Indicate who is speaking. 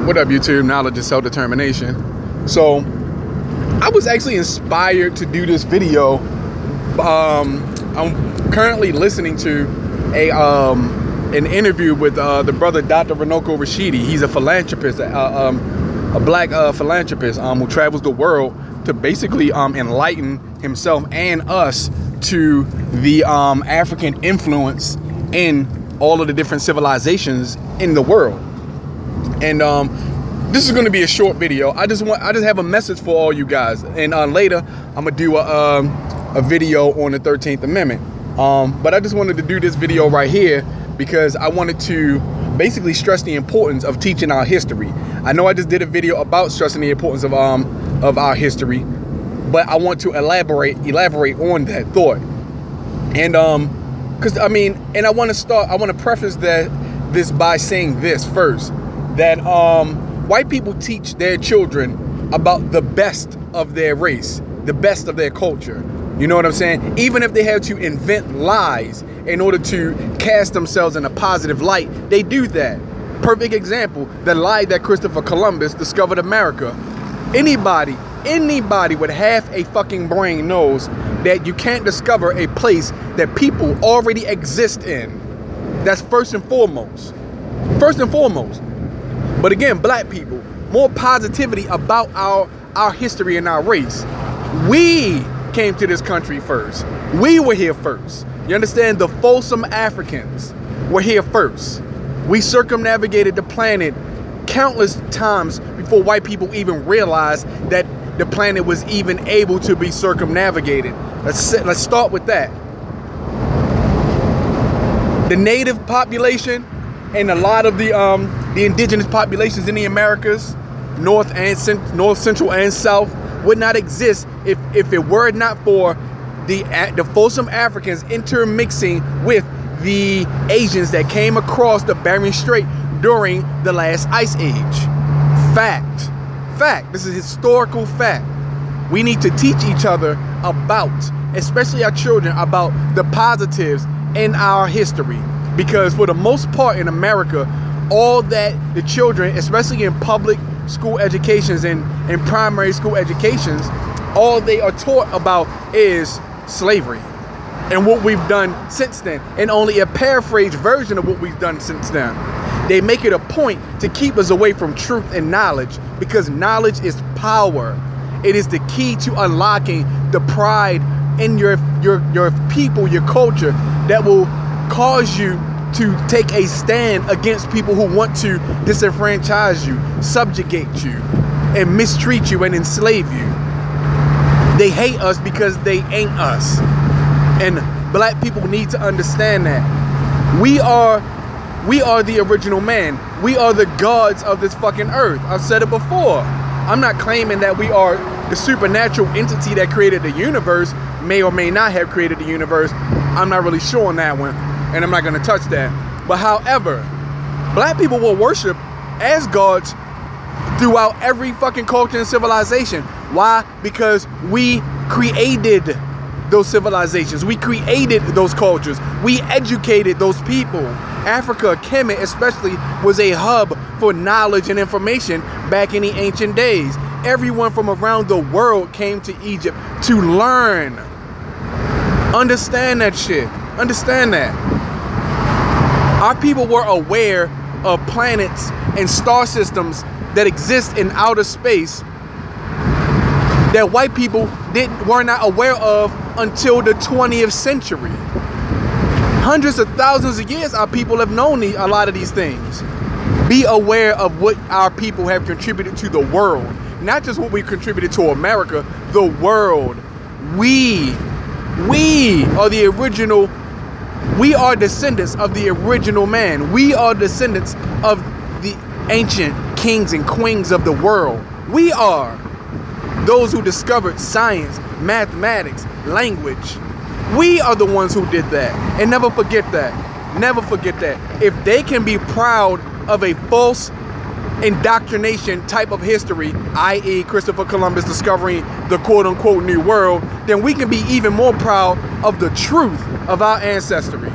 Speaker 1: What up, YouTube? Knowledge is self-determination. So I was actually inspired to do this video. I'm currently listening to an interview with the brother Dr. Runoko Rashidi. He's a philanthropist, a black philanthropist who travels the world to basically enlighten himself and us to the African influence in all of the different civilizations in the world. And this is going to be a short video. I just have a message for all you guys. And later I'm gonna do a video on the 13th Amendment. But I just wanted to do this video right here because I wanted to basically stress the importance of teaching our history. I know I just did a video about stressing the importance of our history, but I want to elaborate on that thought. And because I want to preface this by saying this first, that white people teach their children about the best of their race, the best of their culture. You know what I'm saying? Even if they have to invent lies in order to cast themselves in a positive light, they do that. Perfect example, the lie that Christopher Columbus discovered America. Anybody with half a fucking brain knows that you can't discover a place that people already exist in. That's first and foremost. First and foremost. But again, black people, more positivity about our history and our race. We came to this country first. We were here first. You understand? The Folsom Africans were here first. We circumnavigated the planet countless times before white people even realized that the planet was even able to be circumnavigated. Let's start with that. The native population and a lot of the indigenous populations in the Americas, North, Central, and South, would not exist if it were not for the Folsom Africans intermixing with the Asians that came across the Bering Strait during the last ice age. Fact. This is historical fact. We need to teach each other about, especially our children, about the positives in our history. Because for the most part in America, all that the children, especially in public school educations and primary school educations, all they are taught about is slavery and what we've done since then, and only a paraphrased version of what we've done since then. They make it a point to keep us away from truth and knowledge, because knowledge is power. It is the key to unlocking the pride in your people, your culture, that will cause you to take a stand against people who want to disenfranchise you, subjugate you, and mistreat you and enslave you. They hate us because they ain't us. And black people need to understand that. We are the original man. We are the gods of this fucking earth. I've said it before. I'm not claiming that we are the supernatural entity that created the universe, may or may not have created the universe. I'm not really sure on that one, and I'm not going to touch that. But however, black people will worship as gods throughout every fucking culture and civilization. Why? Because we created those civilizations. We created those cultures. We educated those people. Africa, Kemet especially, was a hub for knowledge and information back in the ancient days. Everyone from around the world came to Egypt to learn. Understand that shit. Understand that. Our people were aware of planets and star systems that exist in outer space that white people were not aware of until the 20th century. Hundreds of thousands of years our people have known a lot of these things. Be aware of what our people have contributed to the world. Not just what we contributed to America, the world. We are the original. We are descendants of the original man. We are descendants of the ancient kings and queens of the world. We are those who discovered science, mathematics, language. We are the ones who did that. And never forget that. Never forget that. If they can be proud of a false indoctrination type of history, i.e. Christopher Columbus discovering the quote-unquote New World, then we can be even more proud of the truth of our ancestry.